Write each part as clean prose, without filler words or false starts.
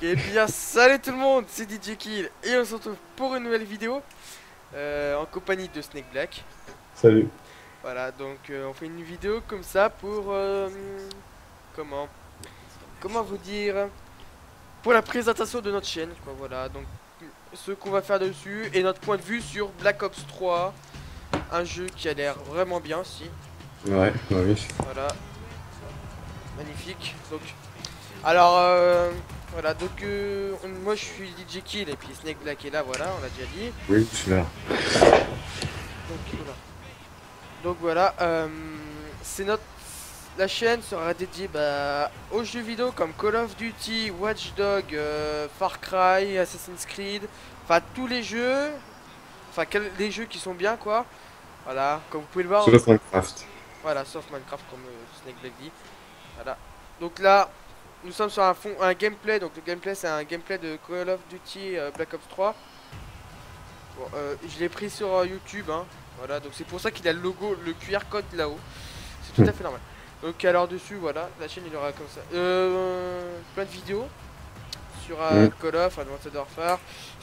Eh bien, salut tout le monde, c'est DJ Kill et on se retrouve pour une nouvelle vidéo en compagnie de Snake Black. Salut. Voilà, donc on fait une vidéo comme ça pour comment comment vous dire, pour la présentation de notre chaîne, quoi. Voilà, donc ce qu'on va faire dessus et notre point de vue sur Black Ops 3, un jeu qui a l'air vraiment bien aussi. Ouais, bah oui. Voilà, magnifique. Donc alors voilà, donc moi je suis DJ Kill et puis Snake Black est là, voilà, on l'a déjà dit. Oui, je suis là. Donc voilà. Donc voilà, c'est notre la chaîne sera dédiée aux jeux vidéo comme Call of Duty, Watch Dogs, Far Cry, Assassin's Creed, enfin tous les jeux, enfin les jeux qui sont bien quoi. Voilà, comme vous pouvez le voir, Sauf Minecraft. voilà, sauf Minecraft comme Snake Black dit. Voilà. Donc là, nous sommes sur un gameplay. Donc le gameplay c'est un gameplay de Call of Duty Black Ops 3. Bon, je l'ai pris sur YouTube, hein. Voilà, donc c'est pour ça qu'il a le logo, le QR code là-haut. C'est tout à fait normal. Donc alors dessus, voilà, la chaîne il aura comme ça. Plein de vidéos sur Call of, Advanced Warfare.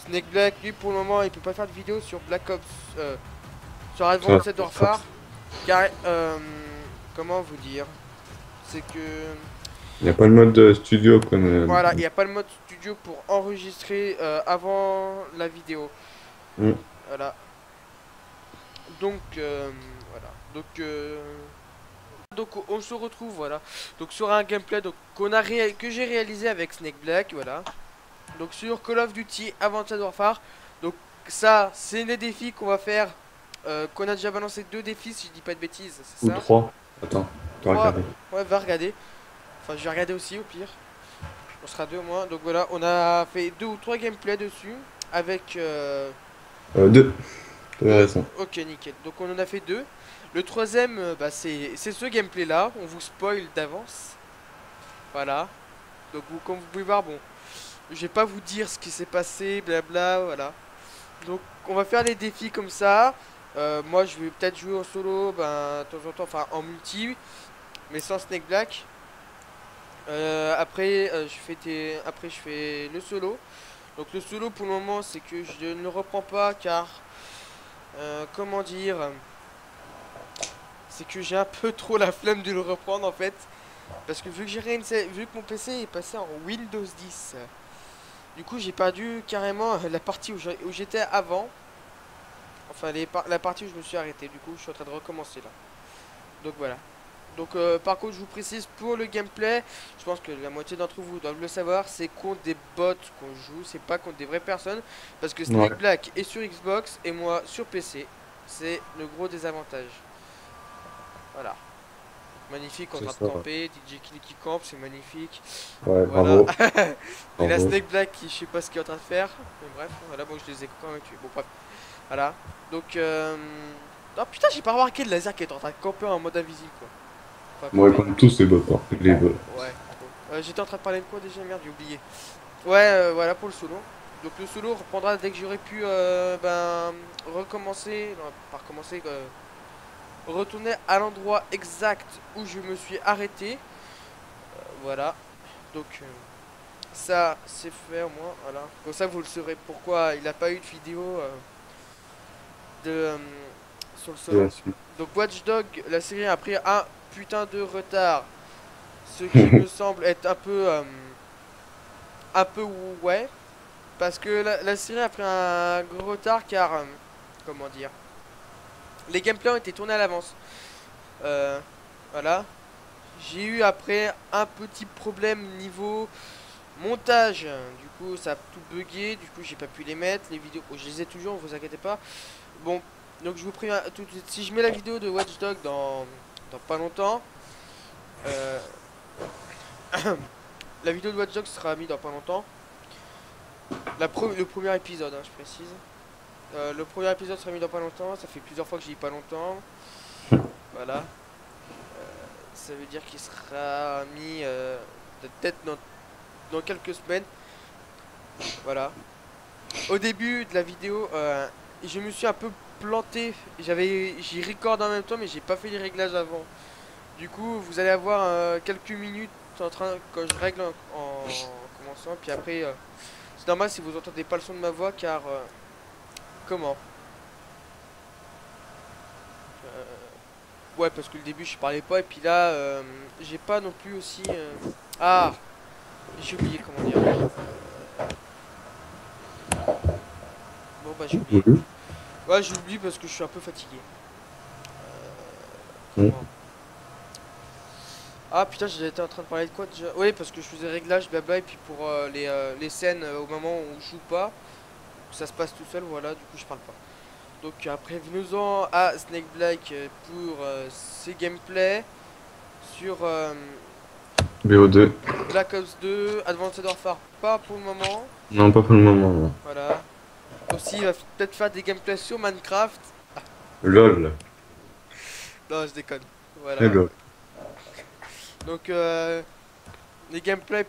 Snake Black, lui pour le moment, il peut pas faire de vidéo sur Black Ops, sur Ça va, Advanced Warfare, Minecraft. car comment vous dire, c'est que Il n'y a pas le mode studio comme. voilà, il n'y a pas le mode studio pour enregistrer avant la vidéo. Hmm. Voilà. Donc voilà. Donc on se retrouve voilà. Donc sur un gameplay donc que j'ai réalisé avec Snake Black, voilà. Donc sur Call of Duty Advanced Warfare. Donc ça c'est les défis qu'on va faire, qu'on a déjà balancé deux défis si je dis pas de bêtises, c'est Ou ça? 3. Attends, tu dois 3. regarder. Ouais, va regarder. Enfin je vais regarder aussi au pire. On sera deux au moins. Donc voilà, on a fait deux ou trois gameplays dessus avec 2. Tu as deux. raison. Ok, nickel. Donc on en a fait deux. Le troisième, c'est ce gameplay là. On vous spoil d'avance. Voilà. Donc comme vous pouvez voir, bon, je vais pas vous dire ce qui s'est passé, blabla, voilà. Donc on va faire les défis comme ça. Moi je vais peut-être jouer en solo, de temps en temps, enfin en multi, mais sans Snake Black. Après, après je fais le solo. Donc le solo pour le moment c'est que je ne le reprends pas car comment dire, c'est que j'ai un peu trop la flemme de le reprendre en fait. Parce que vu que mon PC est passé en Windows 10, du coup j'ai perdu carrément la partie où j'étais avant. Enfin la partie où je me suis arrêté. Du coup je suis en train de recommencer là. Donc voilà. Donc par contre je vous précise pour le gameplay, je pense que la moitié d'entre vous doivent le savoir, c'est contre des bots qu'on joue, c'est pas contre des vraies personnes. Parce que Snake Ouais, Black est sur Xbox et moi sur PC. C'est le gros désavantage. Voilà. Magnifique en c'est train de ça. Ouais, camper, DJ Kill qui campe, c'est magnifique. ouais, Voilà. bravo. Et la Bravo. Snake Black qui je sais pas ce qu'il est en train de faire. Mais bref, voilà, bon je les ai quand même tués. Bon bref. Voilà. Donc oh putain j'ai pas remarqué le laser qui est en train de camper en mode invisible quoi. Enfin Moi, camper. comme tous, c'est bots, hein. Les bots. Ouais. Bon. J'étais en train de parler de quoi déjà, merde, j'ai oublié. Ouais, voilà pour le solo. Donc le solo reprendra dès que j'aurai pu recommencer. Non, pas recommencer, retourner à l'endroit exact où je me suis arrêté. Voilà. Donc ça c'est fait au moins, voilà. Comme ça vous le saurez pourquoi il n'a pas eu de vidéo de sur le C'est la solo. suite. Donc Watch Dog, la série a pris un putain de retard. Ce qui me semble être un peu ouais. Parce que la série a pris un gros retard car comment dire. Les gameplays ont été tournés à l'avance. Voilà. J'ai eu après un petit problème niveau montage. Du coup ça a tout bugué. Du coup j'ai pas pu les mettre. Les vidéos, oh, je les ai toujours, vous inquiétez pas. Bon, donc je vous préviens tout de suite. Si je mets la vidéo de Watch Dog dans pas longtemps, euh, la vidéo de Watch Dogs sera mise dans pas longtemps. Le premier épisode, hein, je précise. Le premier épisode sera mis dans pas longtemps. Ça fait plusieurs fois que j'ai dit pas longtemps. Voilà. Ça veut dire qu'il sera mis peut-être dans quelques semaines. Voilà. Au début de la vidéo, je me suis un peu planté. J'ai record en même temps, mais j'ai pas fait les réglages avant. Du coup, vous allez avoir quelques minutes en train quand je règle comment commençant. Puis après, c'est normal si vous entendez pas le son de ma voix car comment ouais, parce que le début je parlais pas et puis là j'ai pas non plus aussi ah, j'ai oublié comment dire. Bon bah j'ai oublié. Oui. Ouais, j'ai oublié parce que je suis un peu fatigué. Mm. Comment Ah putain, j'étais en train de parler de quoi déjà? Oui, parce que je faisais réglage blabla et puis pour les scènes au moment où je joue pas, ça se passe tout seul, voilà, du coup je parle pas. Donc après venons-en à Snake Black pour ses gameplays sur BO2. Black Ops 2, Advanced Warfare pas pour le moment, Non, pas pour le moment. Non. voilà. Aussi il va peut-être faire des gameplays sur Minecraft. LOL. Non, je déconne. Voilà. LOL. Donc les gameplays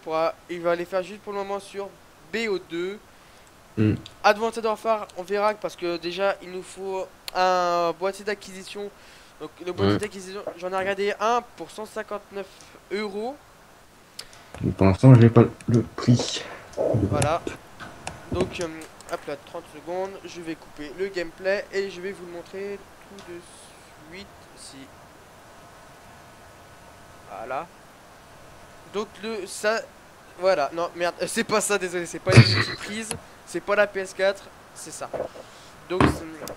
il va les faire juste pour le moment sur BO2. Mm. Advanced Warfare, on verra parce que déjà il nous faut un boîtier d'acquisition. Donc le boîtier Ouais. d'acquisition, j'en ai regardé un pour 159 euros. Pour l'instant, j'ai pas le prix. Voilà. Donc hop là, 30 secondes, je vais couper le gameplay et je vais vous le montrer tout de suite ici. Voilà. Donc voilà, non merde, c'est pas ça, désolé, c'est pas les multiprises, c'est pas la PS4, c'est ça. Donc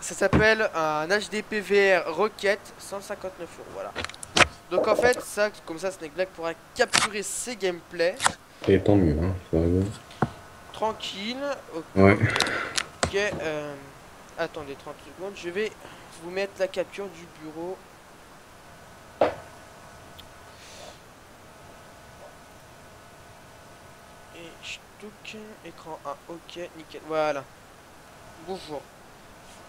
ça s'appelle un HD PVR Rocket, 159 euros, voilà. Donc en fait, ça, comme ça Snake Black pourra capturer ses gameplays Et tant mieux, hein. Ça arrive. tranquille. Ouais. Ok, attendez 30 secondes, je vais vous mettre la capture du bureau. Et ch'touk, écran 1, ok, nickel, voilà. Bonjour.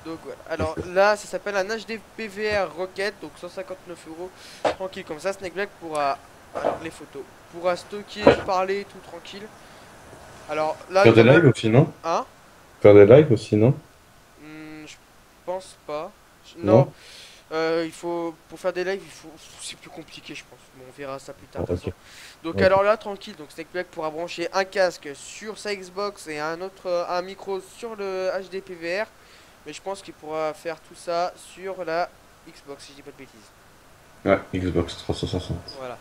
Donc voilà, alors là ça s'appelle un HD PVR Rocket, donc 159 euros, tranquille, comme ça Snake Black pourra, alors les photos, pourra stocker, parler, tout tranquille. Alors là Faire nous des avons, lives aussi, non? hein, Faire des lives aussi, non? Je pense pas, non, Non? il faut, pour faire des lives, c'est plus compliqué je pense, bon, on verra ça plus tard Ah, de toute façon. ok. Donc Ok. alors là tranquille, donc Snake Black pourra brancher un casque sur sa Xbox et un autre, un micro sur le HD PVR. Mais je pense qu'il pourra faire tout ça sur la Xbox, si je dis pas de bêtises. Ouais, Xbox 360. Voilà.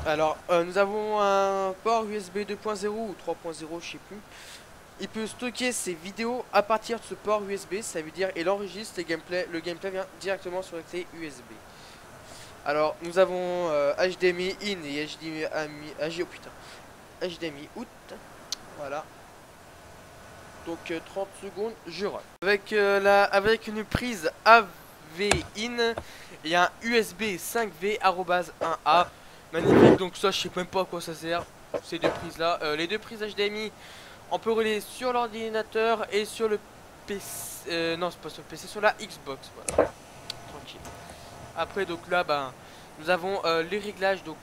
Alors, nous avons un port USB 2.0 ou 3.0, je sais plus. Il peut stocker ses vidéos à partir de ce port USB, ça veut dire il enregistre les gameplays, le gameplay vient directement sur la clé USB. Alors, nous avons HDMI in et HDMI, oh putain, HDMI out. Voilà. Donc 30 secondes, je run. Avec une prise AV in et un USB 5V 1A. Magnifique, donc ça je sais même pas à quoi ça sert. Ces deux prises là. Les deux prises HDMI, on peut relier sur l'ordinateur et sur le PC. Non, c'est pas sur le PC, sur la Xbox. Voilà. Tranquille. Après, donc là, ben, nous avons les réglages. Donc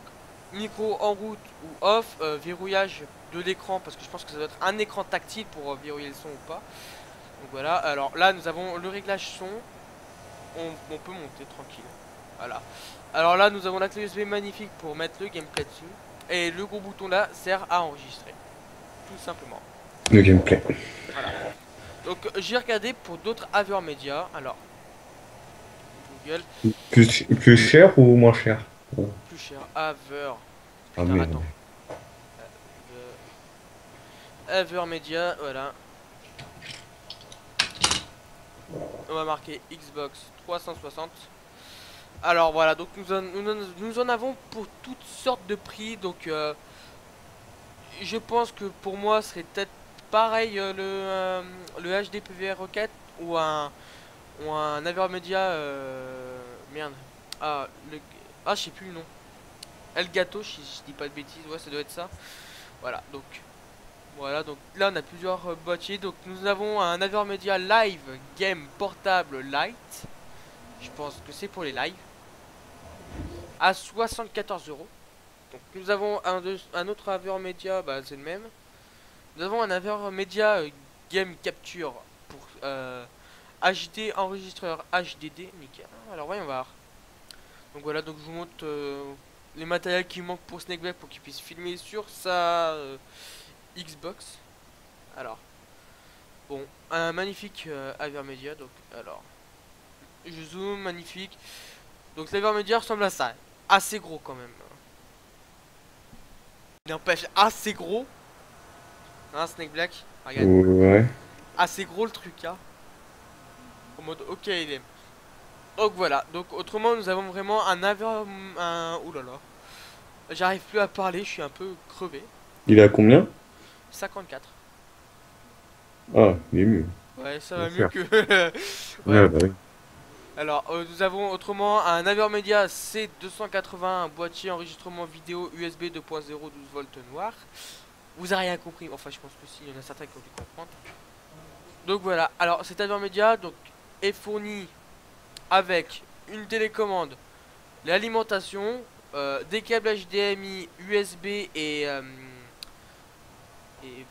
micro en route ou off, verrouillage de l'écran parce que je pense que ça doit être un écran tactile pour verrouiller le son ou pas. Donc voilà, alors là nous avons le réglage son, on peut monter tranquille. Voilà. Alors là nous avons la clé USB magnifique pour mettre le gameplay dessus. Et le gros bouton là sert à enregistrer. Tout simplement. Le gameplay. Voilà. Donc j'ai regardé pour d'autres AverMedia. Alors Google, Plus cher ou moins cher? plus cher, Aver. Ah Putain, merde. attends. AverMedia, voilà. On va marquer Xbox 360. Alors voilà, donc nous en avons pour toutes sortes de prix. Donc je pense que pour moi ce serait peut-être pareil le HD PVR Rocket ou un Avermedia merde. Ah, je sais plus le nom. Elgato, si je dis pas de bêtises, ouais ça doit être ça. Voilà, donc voilà, donc là on a plusieurs boîtiers. Donc nous avons un Avermedia Live Game Portable Lite. Je pense que c'est pour les lives. À 74 euros. Donc nous avons un autre AverMedia, bah c'est le même. Nous avons un AverMedia Game Capture pour HD enregistreur HDD, nickel. Alors voyons voir. Donc voilà, donc je vous montre les matériels qui manquent pour Snake Black pour qu'il puisse filmer sur sa Xbox. Alors, bon, un magnifique Avermedia. Donc, alors, je zoome, magnifique. Donc, l'Avermedia ressemble à ça. Assez gros quand même. Il n'empêche, assez gros. Hein, Snake Black? Regarde. Ouais. Assez gros le truc, hein. En mode, ok, il est. Donc voilà. Donc, autrement, nous avons vraiment un Aver. Ouh là là. J'arrive plus à parler, je suis un peu crevé. Il est à combien? 54. Ah, il est mieux. Ouais, ça Bien va mieux sûr. que. Ouais. Ouais, bah oui. Alors, nous avons autrement un Avermedia C280, un boîtier enregistrement vidéo USB 2.0 12 volts noir. Vous avez rien compris, enfin je pense que si, il y en a certains qui ont dû comprendre. Donc voilà, alors cet Avermedia donc, est fourni avec une télécommande, l'alimentation, des câbles HDMI, USB et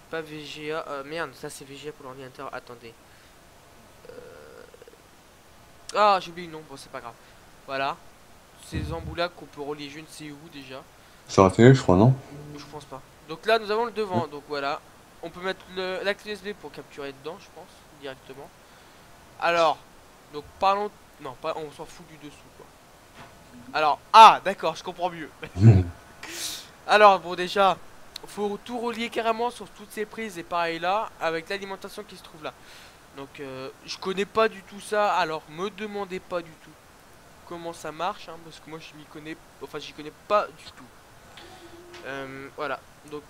pas VGA. Merde, ça c'est VGA pour l'ordinateur, attendez. Ah, j'ai oublié le nom, bon c'est pas grave. Voilà, ces embouts-là qu'on peut relier je ne sais où déjà. Ça a fait, je crois, non? Je pense pas. Donc là, nous avons le devant, donc voilà. On peut mettre la clé USB pour capturer dedans, je pense, directement. Alors, donc parlons... Non, pas, on s'en fout du dessous, quoi. Alors, ah, d'accord, je comprends mieux. Alors, bon, déjà, faut tout relier carrément sur toutes ces prises et pareil là, avec l'alimentation qui se trouve là. Donc, je connais pas du tout ça, alors me demandez pas du tout comment ça marche, hein, parce que moi je m'y connais... Enfin, j'y connais pas du tout. Voilà, donc...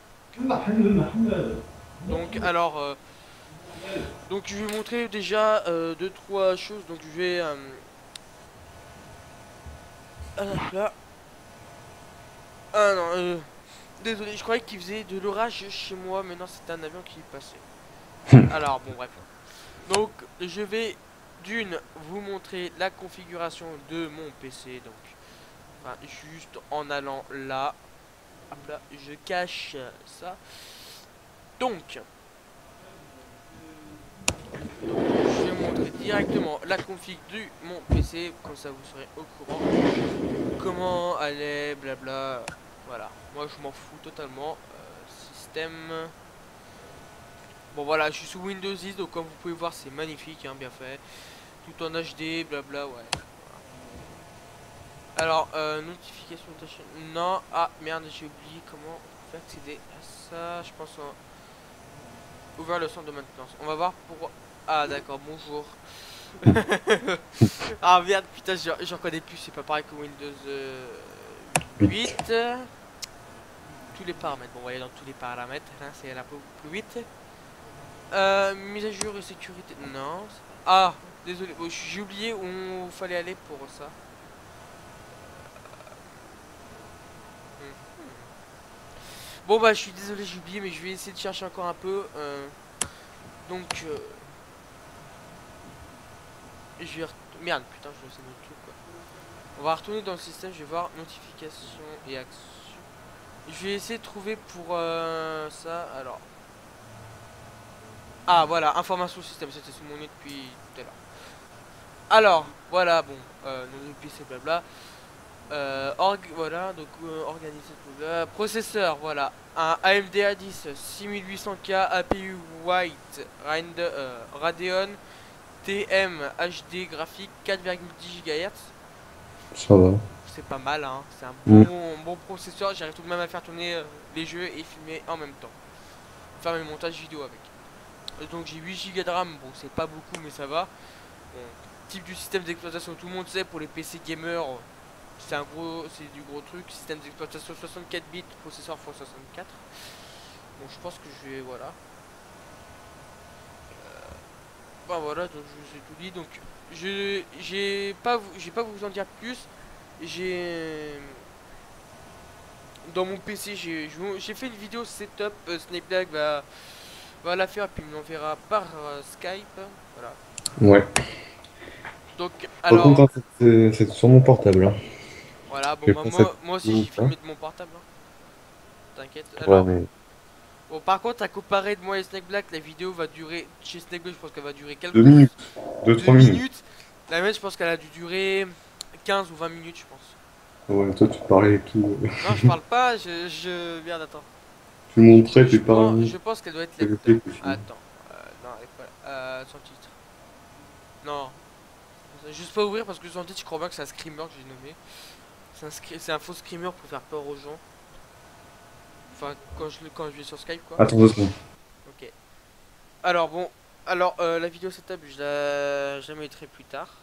alors... donc je vais montrer déjà deux trois choses. Donc je vais là. Ah non, désolé, je croyais qu'il faisait de l'orage chez moi, mais non, c'était un avion qui passait. Alors bon, bref. Donc je vais d'une vous montrer la configuration de mon PC. Donc enfin, juste en allant là. Hop là, je cache ça. Donc je vais montrer directement la config de mon PC, comme ça vous serez au courant comment elle est, blabla. Voilà, moi je m'en fous totalement. Système. Bon voilà, je suis sous Windows 10, donc comme vous pouvez voir c'est magnifique, hein, bien fait. Tout en HD, blabla, ouais. Alors, notification de ta chaîne. Non, ah merde, j'ai oublié comment on peut accéder à ça. Je pense ouvrir le centre de maintenance. On va voir pour... Ah d'accord, bonjour. Ah merde, putain, j'en connais plus, c'est pas pareil que Windows 8. Tous les paramètres, bon, on va aller dans tous les paramètres, hein, c'est un peu plus vite. Mise à jour et sécurité, non. Ah, désolé, bon, j'ai oublié où il fallait aller pour ça. Bon bah je suis désolé, j'ai oublié, mais je vais essayer de chercher encore un peu. Donc je vais merde, putain, je sais le truc quoi. On va retourner dans le système, je vais voir notification et action. Je vais essayer de trouver pour ça. Alors, ah voilà, information système, c'était sous mon nez depuis tout à l'heure. Alors, voilà, bon, nos PC blabla. Voilà, donc organiser tout. Processeur, voilà, un AMD A10 6800K APU White Radeon TM HD graphique 4,10 GHz. Ça va. C'est pas mal, hein. C'est un bon processeur. J'arrive tout de même à faire tourner les jeux et filmer en même temps. Faire mes montages vidéo avec. Donc j'ai 8 Go de RAM. Bon, c'est pas beaucoup, mais ça va. Bon, type du système d'exploitation, tout le monde sait. Pour les PC gamers, c'est du gros truc. Système d'exploitation 64 bits, processeur x64. Bon, je pense que je vais, voilà. Bah voilà, donc je vous ai tout dit. Donc j'ai pas vous en dire plus. J'ai dans mon PC j'ai fait une vidéo setup. Snake Black va la faire puis il me l'enverra par Skype. Voilà. Ouais. Donc Par alors contre, hein, c'est sur mon portable. Hein. voilà, bon Je bah, pas cette moi aussi vidéo, j'ai filmé de mon portable, hein. T'inquiète. ouais, Alors mais bon, par contre à comparer de moi et Snake Black, la vidéo va durer chez Snake Black, je pense qu'elle va durer quelques 2 minutes. 2 2 3 minutes. minutes. La mienne je pense qu'elle a dû durer 15 ou 20 minutes, je pense. Ouais, toi, tu parlais et tout. Non, je parle pas, je... Merde, attends. Tu montrais, t'es pas Je pense qu'elle doit être le là-dedans. fait que tu... Attends. Non, elle est pas là. Sans titre. Non. Juste pas ouvrir parce que sans titre, je crois bien que c'est un screamer que j'ai nommé. C'est un faux screamer pour faire peur aux gens. Enfin, quand je vais sur Skype, quoi. Attends 2 secondes. Ok. Alors, bon. Alors, la vidéo setup, je la mettrai plus tard.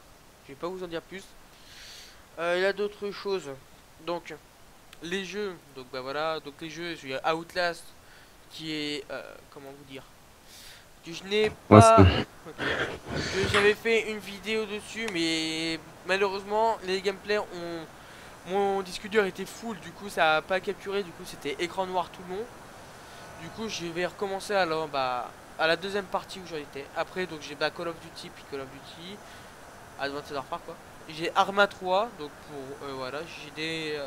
Je vais pas vous en dire plus. Il y a d'autres choses. Donc, les jeux. Donc, bah voilà. Donc, les jeux, il y a Outlast qui est. Comment vous dire? Que je n'ai Ouais, c'est pas. Ok. Que j'avais fait une vidéo dessus, mais malheureusement, les gameplays ont. Mon disque dur était full, du coup ça a pas capturé, du coup c'était écran noir tout le long. Du coup je vais recommencer alors bah à la deuxième partie où j'en étais. Après donc j'ai Call of Duty puis Call of Duty, Advanced Warfare quoi. J'ai Arma 3 donc pour voilà j'ai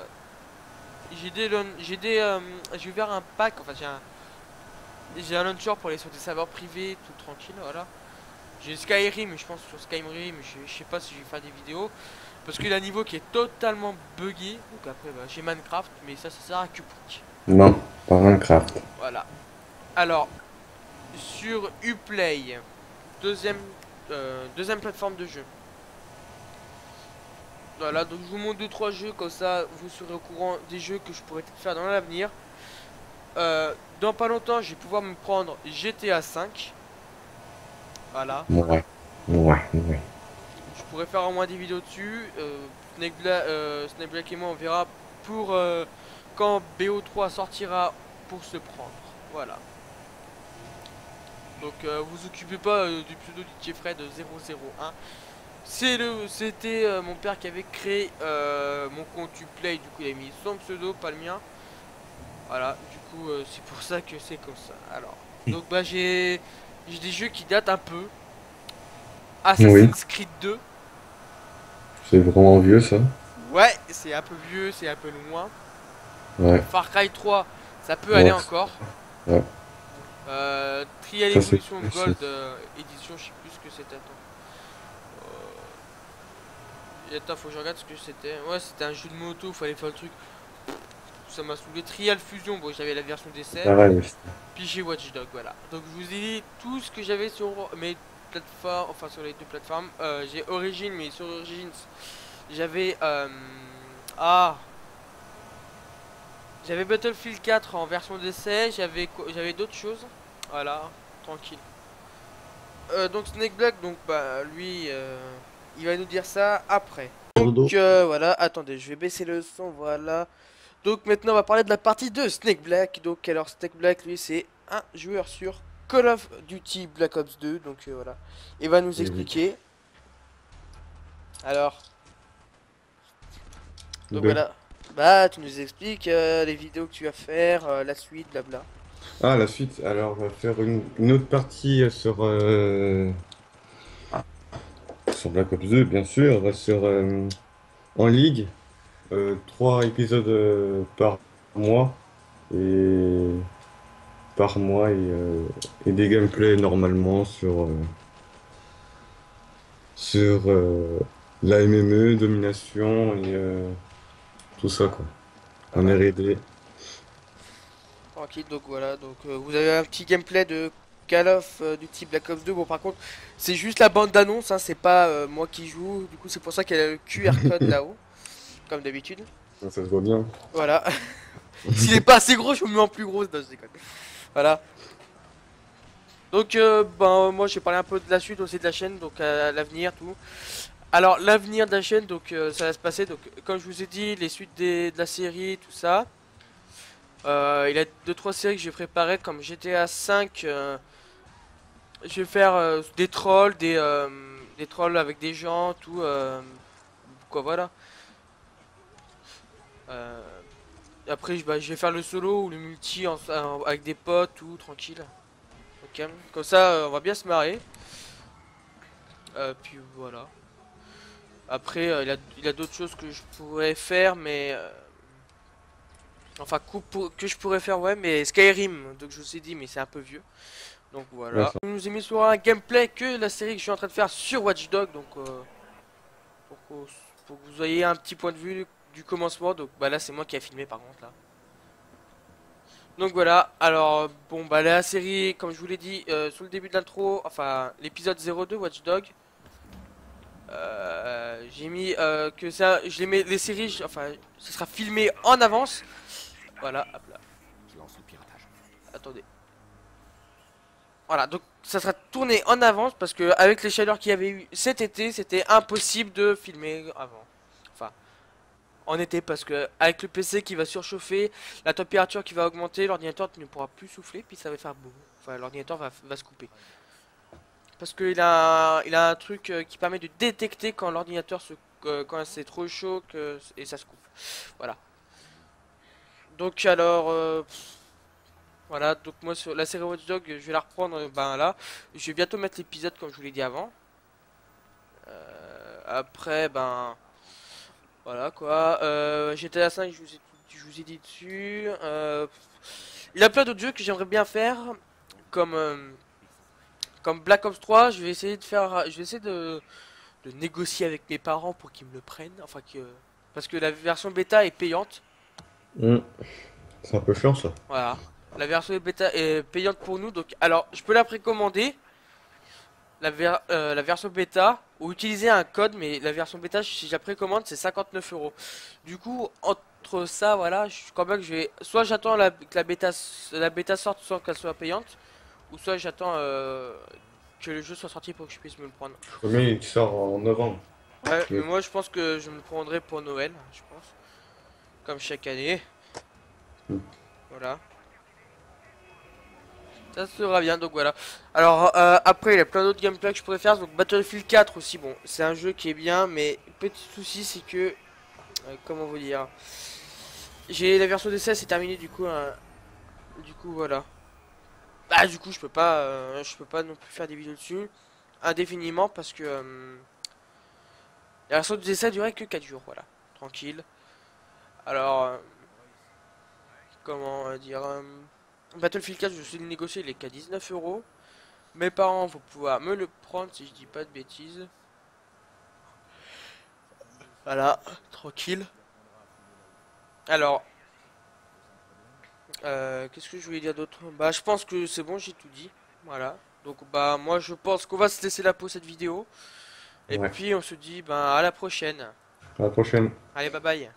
ouvert un pack, enfin j'ai un launcher pour aller sur des serveurs privés tout tranquille voilà. J'ai Skyrim, mais je pense sur Skyrim, je sais pas si je vais faire des vidéos. Parce qu'il a un niveau qui est totalement buggé. Donc après, bah, j'ai Minecraft, mais ça sert à que pour. Non, pas Minecraft. Voilà. Alors, sur Uplay, deuxième, deuxième plateforme de jeu. Voilà, donc je vous montre 2-3 jeux, comme ça vous serez au courant des jeux que je pourrais faire dans l'avenir. Dans pas longtemps, je vais pouvoir me prendre GTA 5. Voilà. Ouais. Ouais, ouais. Je pourrais faire au moins des vidéos dessus. Snake Black et moi, on verra pour quand BO3 sortira pour se prendre. Voilà. Donc vous occupez pas du pseudo du Jeffred 001. C'était mon père qui avait créé mon compte Uplay. Du coup, il a mis son pseudo, pas le mien. Voilà. Du coup, c'est pour ça que c'est comme ça. Alors, donc bah j'ai des jeux qui datent un peu. Oui, Assassin's Creed 2. c'est vraiment vieux ça. Ouais, c'est un peu vieux, c'est un peu loin. Ouais. Far Cry 3, ça peut aller Ouais. encore. Ouais. Trial Ça c'est Evolution aussi. Gold édition, je sais plus ce que c'était. Attends, faut que je regarde ce que c'était. Ouais, c'était un jeu de moto, fallait faire le truc. Ça m'a saoulé. Trial Fusion, bon, j'avais la version d'essai. Pareil aussi. Puis j'ai Watch Dogs, voilà. Donc je vous ai dit tout ce que j'avais sur mes plateformes, enfin sur les deux plateformes. J'ai Origin, mais sur Origins, j'avais. Ah, j'avais Battlefield 4 en version d'essai, j'avais d'autres choses. Voilà, tranquille. Donc Snake Black, donc bah lui, il va nous dire ça après. Bordeaux. Donc voilà, attendez, je vais baisser le son, voilà. Donc maintenant on va parler de la partie 2, Snake Black. Donc alors Snake Black, lui c'est un joueur sur Call of Duty Black Ops 2. Donc voilà, il va nous Eh oui. expliquer. Alors, donc Deux. voilà. Bah tu nous expliques les vidéos que tu vas faire, la suite, blabla. Ah, la suite. Alors, on va faire une autre partie sur Black Ops 2, bien sûr, en ligue. 3 épisodes par mois et et des gameplays normalement sur la MME, domination et tout ça quoi. Pas En mal. R&D. Tranquille, donc voilà, donc vous avez un petit gameplay de Call of Duty Black Ops 2. Bon, par contre, c'est juste la bande d'annonce, hein, c'est pas moi qui joue. Du coup, c'est pour ça qu'il y a le QR code là-haut, comme d'habitude. Ça se voit bien. Voilà. S'il est pas assez gros, je me mets en plus gros. Non, je déconne. Voilà. Donc, ben, moi, j'ai parlé un peu de la suite aussi de la chaîne, donc l'avenir, tout. Alors, l'avenir de la chaîne, donc ça va se passer. Donc, comme je vous ai dit, les suites de la série, tout ça. Il y a 2-3 séries que j'ai préparées comme GTA 5. Je vais faire des trolls, des trolls avec des gens, tout. Quoi, voilà. Euh, Après, bah, je vais faire le solo ou le multi avec des potes, tout, tranquille. Ok. Comme ça, on va bien se marrer. Puis voilà. Après, il y a d'autres choses que je pourrais faire, mais. Enfin, que je pourrais faire, ouais, mais Skyrim, donc je vous ai dit, mais c'est un peu vieux. Donc Ouais, voilà. Je nous ai mis sur un gameplay que la série que je suis en train de faire sur Watch Dogs, donc pour, que, pour que vous ayez un petit point de vue du commencement. Donc bah là, c'est moi qui a filmé par contre là. Donc voilà, alors bon bah la série, comme je vous l'ai dit sur le début de l'intro, enfin l'épisode 02 Watch Dog, j'ai mis que ça, je les mets, les séries, enfin ce sera filmé en avance. Voilà, hop là, attendez. Voilà, donc ça sera tourné en avance parce que avec les chaleurs qu'il y avait eu cet été, c'était impossible de filmer avant. Enfin, en été parce que avec le PC qui va surchauffer, la température qui va augmenter, l'ordinateur ne pourra plus souffler puis ça va faire boum. Enfin, l'ordinateur va se couper. Parce il a un truc qui permet de détecter quand l'ordinateur quand c'est trop chaud et ça se coupe. Voilà. Donc alors voilà, donc moi sur la série Watch Dog, je vais la reprendre ben là. Je vais bientôt mettre l'épisode comme je vous l'ai dit avant. Après ben voilà quoi. GTA 5 je vous ai dit dessus. Il y a plein d'autres jeux que j'aimerais bien faire comme comme Black Ops 3, je vais essayer de faire je vais essayer de négocier avec mes parents pour qu'ils me le prennent, enfin que parce que la version bêta est payante. Hmm. C'est un peu chiant ça. Voilà. La version bêta est payante pour nous, donc alors je peux la précommander, la version bêta, ou utiliser un code, mais la version bêta, si je la précommande, c'est 59 €. Du coup, entre ça, voilà, je crois bien que je vais. Soit j'attends que la bêta sorte sans qu'elle soit payante, ou soit j'attends que le jeu soit sorti pour que je puisse me le prendre. Je crois bien qu'il sort en novembre. Ouais, mais Mais moi je pense que je me le prendrai pour Noël, je pense. Comme chaque année. hmm. Voilà. Ça sera bien, donc voilà. Alors après, il y a plein d'autres gameplays que je pourrais faire. Donc Battlefield 4 aussi, bon, c'est un jeu qui est bien, mais petit souci, c'est que, comment vous dire, j'ai la version d'essai, c'est terminé du coup, du coup voilà. Bah du coup, je peux pas non plus faire des vidéos dessus indéfiniment parce que la version d'essai durait que 4 jours, voilà, tranquille. Alors, comment dire, Battlefield 4, je suis négocié, il est qu'à 19 €. Mes parents vont pouvoir me le prendre si je dis pas de bêtises. Voilà, tranquille. Alors, qu'est-ce que je voulais dire d'autre? Bah, je pense que c'est bon, j'ai tout dit. Voilà. Donc, bah, moi, je pense qu'on va se laisser là pour cette vidéo. Et Ouais. puis, on se dit, bah, à la prochaine. À la prochaine. Allez, bye bye.